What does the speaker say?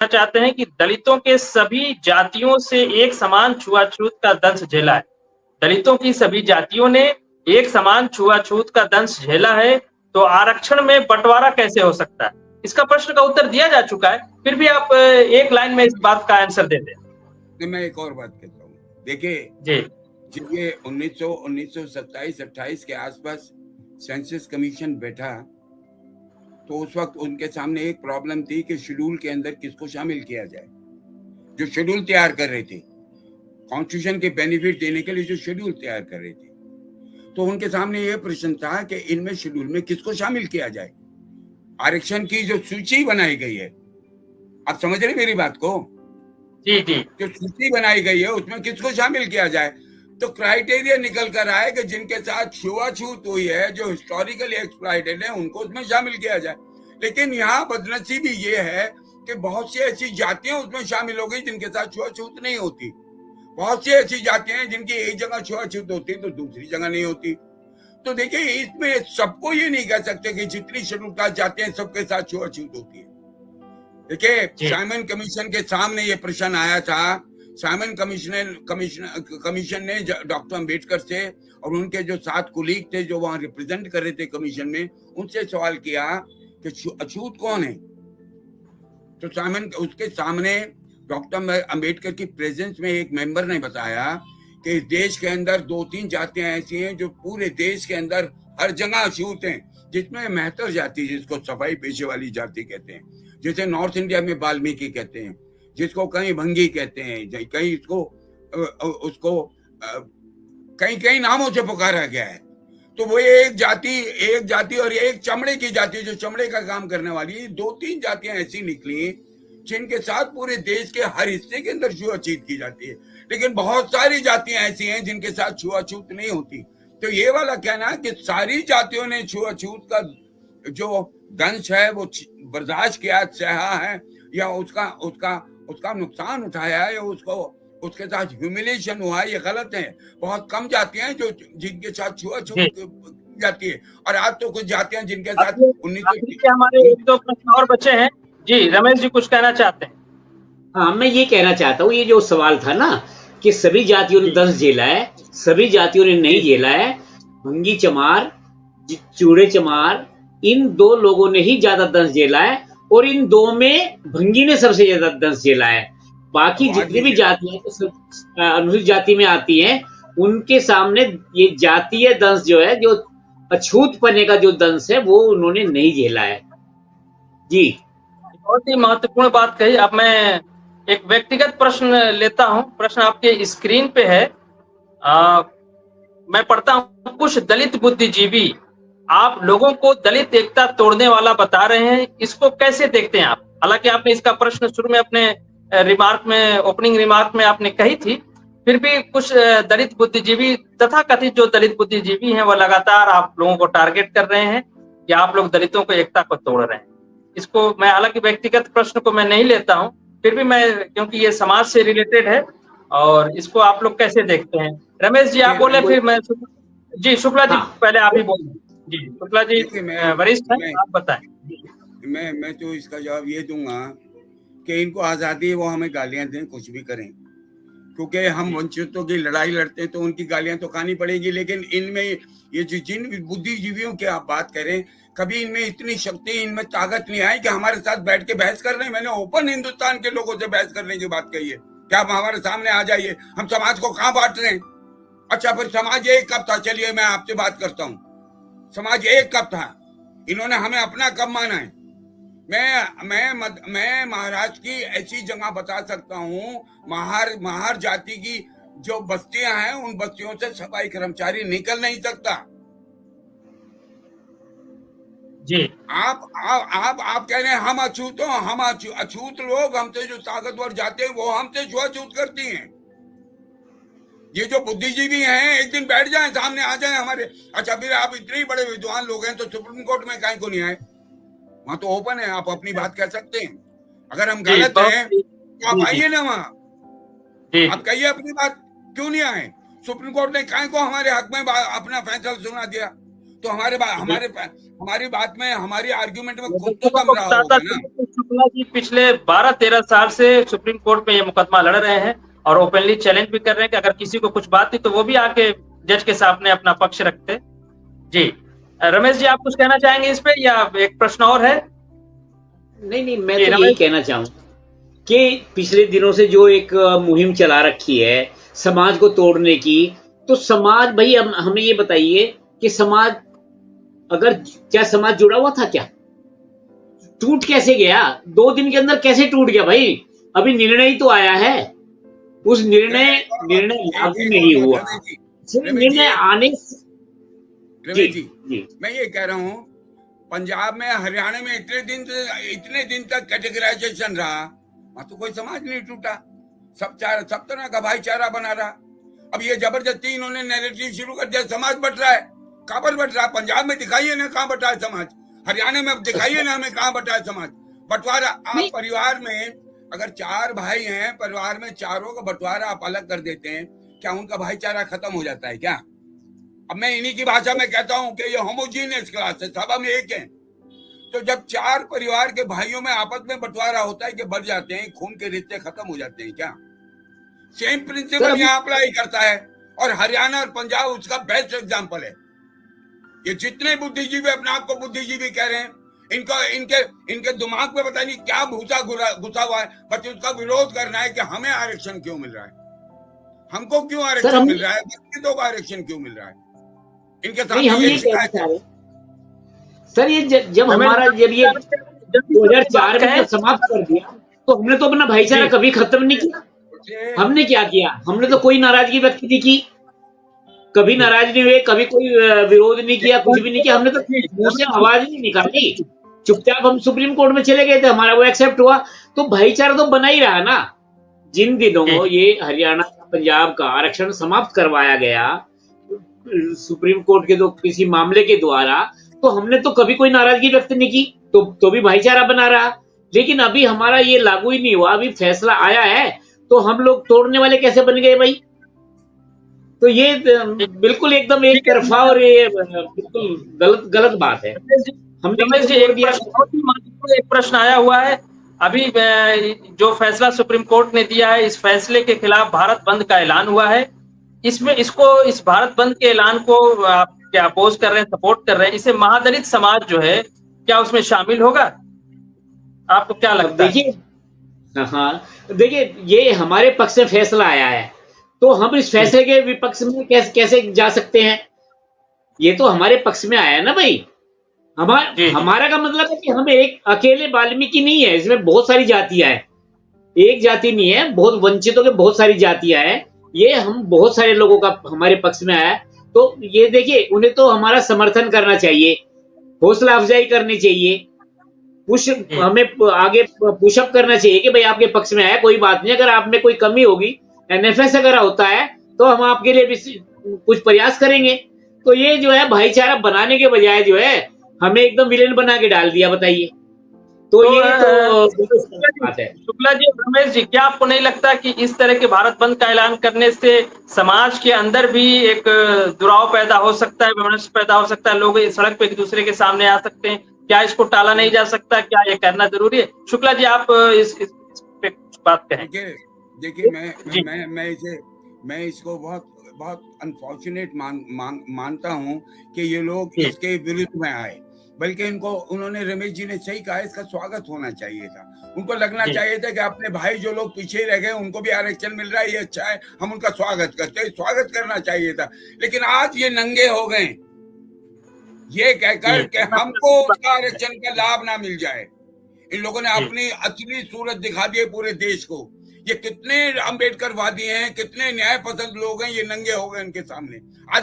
चाहते हैं कि दलितों के सभी जातियों से एक समान छुआछूत का दंश झेला है। दलितों की सभी जातियों ने एक समान छुआछूत का दंश झेला है, तो आरक्षण में बंटवारा कैसे हो सकता है? इसका प्रश्न का उत्तर दिया जा चुका है, फिर भी आप एक लाइन में इस बात का आंसर दे दें। मैं एक और बात कहता हूँ, देखिए जी, जब ये 1927-28 के आसपास सेंसस कमीशन बैठा, तो उस वक्त उनके सामने एक प्रॉब्लम थी कि शेड्यूल के अंदर किसको शामिल किया जाए। जो शेड्यूल तैयार कर रहे थे, कॉन्स्टिट्यूशन के बेनिफिट देने के लिए जो शेड्यूल तैयार कर रहे थे, तो उनके सामने यह प्रश्न था कि इनमें शेड्यूल में किसको शामिल किया जाए। आरक्षण की जो सूची बनाई गई है, आप समझ रहे मेरी बात को? जी जी। जो सूची बनाई गई है उसमें किसको शामिल किया जाए, तो क्राइटेरिया निकल कर आए कि जिनके साथ छुआछूत हुई है, जो हिस्टोरिकली एक्सप्लॉइटेड है, उनको उसमें शामिल किया जाए। लेकिन यहाँ बदनसीबी ये है कि बहुत सी ऐसी जातियां उसमें शामिल हो गई जिनके साथ छुआछूत नहीं होती। बहुत सी ऐसी जातियां हैं जिनकी एक जगह छुआछूत होती तो दूसरी जगह नहीं होती। तो देखिए, इसमें सबको ये नहीं कह सकते कि जितनी शेड्यूल कास्ट जाते हैं सबके साथ छुआछूत होती है। देखिए, साइमन कमीशन के सामने ये प्रश्न आया था। साइमन कमीशन ने डॉक्टर अंबेडकर से और उनके जो 7 कुलीग थे जो वहां रिप्रेजेंट कर रहे थे कमीशन में, उनसे सवाल किया कि अछूत कौन है। तो साइमन उसके सामने डॉक्टर अंबेडकर की प्रेजेंस में एक मेंबर ने बताया कि इस देश के अंदर 2-3 जातियां ऐसी हैं जो पूरे देश के अंदर हर जगह अछूत हैं, जिसमें मेहतर जाति, जिसको सफाई पेशे वाली जाति कहते हैं, जैसे नॉर्थ इंडिया में वाल्मीकि कहते हैं, जिसको कहीं भंगी कहते हैं, कहीं उसको कई नामों से पुकारा गया है। तो वो एक जाति और एक चमड़े की जाति, जो चमड़े का काम करने वाली, 2-3 जातियां ऐसी निकली जिनके साथ पूरे देश के हर हिस्से के अंदर छुआछूत की जाती है। लेकिन बहुत सारी जातियां ऐसी हैं जिनके साथ छुआछूत नहीं होती। तो ये वाला कहना कि सारी जातियों ने छुआछूत का जो दंश है वो बर्दाश्त किया, सहा है, या उसका नुकसान उठाया है, या उसके साथ ह्यूमिलेशन हुआ है, ये गलत है। बहुत कम जातियां हैं जो जिनके साथ छुआछूत जाती है, और आज तो कुछ जातियां जिनके साथ हमारे 1-2 प्रश्न और बचे हैं। जी, रमेश जी कुछ कहना चाहते हैं? हाँ, मैं ये कहना चाहता हूँ, ये जो सवाल था ना कि सभी जातियों ने दंश झेला है, सभी जातियों ने नहीं झेला है। भंगी चमार, चूड़े चमार, इन 2 लोगों ने ही ज्यादा दंश झेला है, और इन 2 में भंगी ने सबसे ज्यादा दंश झेला है। बाकी जितनी भी जातियां अनुसूचित जाति में आती हैं, उनके सामने ये जातीय दंश जो है, जो अछूत पने का जो दंश है, वो उन्होंने नहीं झेला है। जी, बहुत ही महत्वपूर्ण बात कही। अब मैं एक व्यक्तिगत प्रश्न लेता हूं। प्रश्न आपके स्क्रीन पे है। मैं पढ़ता हूं। कुछ दलित बुद्धिजीवी आप लोगों को दलित एकता तोड़ने वाला बता रहे हैं, इसको कैसे देखते हैं आप? हालांकि आपने इसका प्रश्न शुरू में अपने ओपनिंग रिमार्क में आपने कही थी, फिर भी कुछ दलित बुद्धिजीवी, तथा कथित जो दलित बुद्धिजीवी हैं, वो लगातार आप लोगों को टारगेट कर रहे हैं कि आप लोग दलितों को एकता को तोड़ रहे हैं। इसको मैं, हालांकि व्यक्तिगत प्रश्न को मैं नहीं लेता हूं, फिर भी मैं, क्योंकि ये समाज से रिलेटेड है, और इसको आप लोग कैसे देखते हैं? रमेश जी आप बोले, फिर मैं जी शुक्ला जी पहले आप ही बोलिए। जी शुक्ला जी वरिष्ठ हैं, आप बताएं। मैं तो इसका जवाब ये दूंगा कि इनको आजादी है, वो हमें गालियां दें, कुछ भी करें, क्योंकि हम वंचितों की लड़ाई लड़ते हैं तो उनकी गालियां तो खानी पड़ेगी। लेकिन इनमें ये जिन बुद्धिजीवियों की आप बात करें, कभी इनमें इतनी शक्ति, इनमें ताकत नहीं आई कि हमारे साथ बैठ के बहस कर रहे हैं। मैंने ओपन हिंदुस्तान के लोगों से बहस करने की बात कही है कि आप हमारे सामने आ जाइए, हम समाज को कहां बांट रहे हैं। अच्छा, फिर समाज एक कब था? चलिए मैं आपसे बात करता हूं, समाज एक कब था? इन्होंने हमें अपना कब माना है? मैं महाराष्ट्र की ऐसी जगह बता सकता हूँ, महार जाति की जो बस्तियां हैं, उन बस्तियों से सफाई कर्मचारी निकल नहीं सकता। जी, आप कह रहे हैं हम अछूत हो, हम अछूत लोग, हमसे जो ताकतवर जाते हैं वो हमसे छुआछूत करती हैं। ये जो बुद्धिजीवी हैं, एक दिन बैठ जाएं, सामने आ जाएं हमारे। अच्छा, फिर आप इतने बड़े विद्वान लोग हैं तो सुप्रीम कोर्ट में काहे को नहीं आए? वहां तो ओपन है, आप अपनी बात कह सकते हैं। अगर हम गलत हैं तो आप आइए ना वहां, आप कहिए अपनी बात, क्यों नहीं आए? सुप्रीम कोर्ट ने काहे को हमारे हक में अपना फैसला सुना दिया? तो हमारी बात में, हमारी आर्ग्यूमेंट में कुछ तो कम रहा होगा ना। शुक्ला जी पिछले 12-13 साल से सुप्रीम कोर्ट में ये मुकदमा लड़ रहे हैं और ओपनली चैलेंज भी कर रहे हैं कि अगर किसी को कुछ बात थी तो वो भी आके जज के सामने अपना पक्ष रखते। जी रमेश जी, आप कुछ कहना चाहेंगे इस पे या एक प्रश्न और है? नहीं, मैं तो यही कहना चाहूंगा कि पिछले दिनों से जो एक मुहिम चला रखी है समाज को तोड़ने की, तो समाज भाई हमें ये बताइए कि समाज क्या समाज जुड़ा हुआ था क्या? टूट कैसे गया? 2 दिन के अंदर कैसे टूट गया भाई? अभी निर्णय तो आया है, उस निर्णय लागू नहीं हुआ। निर्णय आने जी, मैं ये कह रहा हूँ पंजाब में, हरियाणा में इतने दिन तक कैटेगराइजेशन रहा, वहां तो कोई समाज नहीं टूटा, सब तरह का भाईचारा बना रहा। अब ये जबरदस्ती इन्होंने नैरेटिव शुरू कर दिया, समाज बट रहा है। कहाँ पर बट रहा है? पंजाब में दिखाइए ना कहाँ बटा है समाज, हरियाणा में दिखाइए ना हमें कहाँ बटा है समाज। बंटवारा आप परिवार में अगर 4 भाई हैं, परिवार में चारों का बंटवारा आप अलग कर देते हैं, क्या उनका भाईचारा खत्म हो जाता है क्या? अब मैं इन्हीं की भाषा में कहता हूं कि ये होमोजीनियस क्लास है, सब हम एक हैं। तो जब 4 परिवार के भाइयों में आपस में बंटवारा होता है कि बढ़ जाते हैं, खून के रिश्ते खत्म हो जाते हैं क्या? सेम प्रिंसिपल यहाँ अप्लाई करता है और हरियाणा और पंजाब उसका बेस्ट एग्जाम्पल है। ये जितने बुद्धिजीवी अपने आप को बुद्धिजीवी कह रहे हैं, इनके दिमाग में पता नहीं क्या भूसा घुसा हुआ है, बस उसका विरोध करना है कि हमें आरक्षण क्यों मिल रहा है, हमको क्यों आरक्षण मिल रहा है, दलितों को आरक्षण क्यों मिल रहा है। इनके सामने ये शिकायत है सर। ये जब ये 2004 में जब समाप्त कर दिया तो हमने तो अपना भाईचारा कभी खत्म नहीं किया। हमने क्या किया? हमने तो कोई नाराजगी व्यक्त नहीं की, कभी नाराज नहीं हुए, कभी कोई विरोध नहीं किया, कुछ भी नहीं किया। हमने तो मुंह से आवाज नहीं निकाली, चुपचाप हम सुप्रीम कोर्ट में चले गए थे, हमारा वो एक्सेप्ट हुआ, तो भाईचारा तो बना ही रहा ना। जिन दिनों ये हरियाणा पंजाब का आरक्षण समाप्त करवाया गया सुप्रीम कोर्ट के किसी मामले के द्वारा, तो हमने तो कभी कोई नाराजगी व्यक्त नहीं की, तो भी भाईचारा बना रहा। लेकिन अभी हमारा ये लागू ही नहीं हुआ, अभी फैसला आया है तो हम लोग तोड़ने वाले कैसे बन गए भाई? तो ये बिल्कुल एकदम एक तरफा और ये बिल्कुल गलत बात है। रमेश जी, एक प्रश्न आया हुआ है। अभी जो फैसला सुप्रीम कोर्ट ने दिया है, इस फैसले के खिलाफ भारत बंद का ऐलान हुआ है। इस भारत बंद के ऐलान को आप क्या अपोज कर रहे हैं, सपोर्ट कर रहे हैं? इसे महादलित समाज जो है क्या उसमें शामिल होगा? आपको क्या लगता है? हाँ, देखिए ये हमारे पक्ष में फैसला आया है, तो हम इस फैसले के विपक्ष में कैसे जा सकते हैं? ये तो हमारे पक्ष में आया है ना भाई। हमारा का मतलब है कि हम एक अकेले वाल्मीकि नहीं है, इसमें बहुत सारी जातियां हैं, एक जाति नहीं है, बहुत वंचितों के बहुत सारी जातियां हैं। ये हम बहुत सारे लोगों का हमारे पक्ष में आया है, तो ये देखिए उन्हें तो हमारा समर्थन करना चाहिए, हौसला अफजाई करनी चाहिए, हमें आगे पुशअप करना चाहिए कि भाई आपके पक्ष में आया, कोई बात नहीं, अगर आप में कोई कमी होगी, एनएफएस अगर होता है तो हम आपके लिए भी कुछ प्रयास करेंगे। तो ये जो है भाईचारा बनाने के बजाय जो है हमें एकदम विलेन बना के डाल दिया, बताइए। तो ये तो बात है। शुक्ला जी, रमेश जी, क्या आपको नहीं लगता कि इस तरह के भारत बंद का ऐलान करने से समाज के अंदर भी एक दुराव पैदा हो सकता है, विमर्श पैदा हो सकता है, लोग सड़क पे एक दूसरे के सामने आ सकते हैं? क्या इसको टाला नहीं जा सकता? क्या ये करना जरूरी है? शुक्ला जी, आप इस पे कुछ बात कहें। देखिए मैं इसको बहुत अनफॉर्चुनेट मानता हूं कि ये लोग इसके विरुद्ध में आए, बल्कि उन्होंने रमेश जी ने सही कहा, इसका स्वागत होना चाहिए था। उनको लगना चाहिए था कि अपने भाई जो लोग पीछे रह गए उनको भी आरक्षण मिल रहा है, ये अच्छा है, हम उनका स्वागत करते हैं, स्वागत करना चाहिए था। लेकिन आज ये नंगे हो गए ये कहकर कि हमको उसका आरक्षण का लाभ ना मिल जाए। इन लोगों ने अपनी असली सूरत दिखा दी है पूरे देश को। ये कितने अम्बेडकरवादी हैं, कितने न्याय पसंद लोग हैं, ये नंगे हो गए इनके सामने। आज